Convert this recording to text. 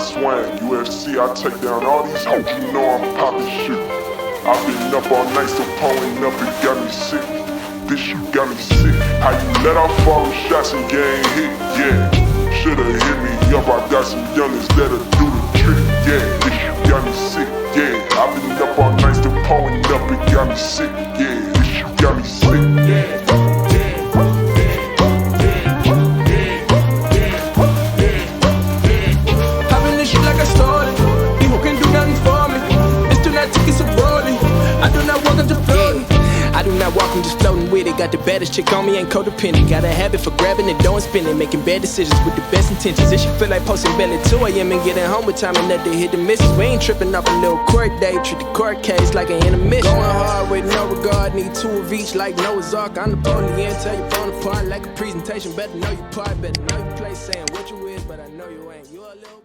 swang. UFC, I take down all these hoes, you know I'm poppin' shit. I've been up all night, so pulling up, it got me sick. This shit got me sick. How you let off all the shots and you ain't hit? Yeah, shoulda hit me up. I got some youngins that'll do the trick. Yeah, this shit got me sick. Yeah, I've been up all night, still pulling up, it got me sick. Yeah, this shit got me sick. Yeah. I do not walk, I'm just floating with it. Got the baddest chick on me, ain't codependent. Got a habit for grabbing the dough and spinning, making bad decisions with the best intentions. This shit feel like posting belly 2 a.m. and getting home with time enough to hit the misses. We ain't tripping off a little court day, treat the court case like an intermission. Going hard with no regard, need 2 of each like Noah's Ark. I'm the pony and tell you phone apart like a presentation. Better know your part, better know your place. Saying what you is, but I know you ain't. You a little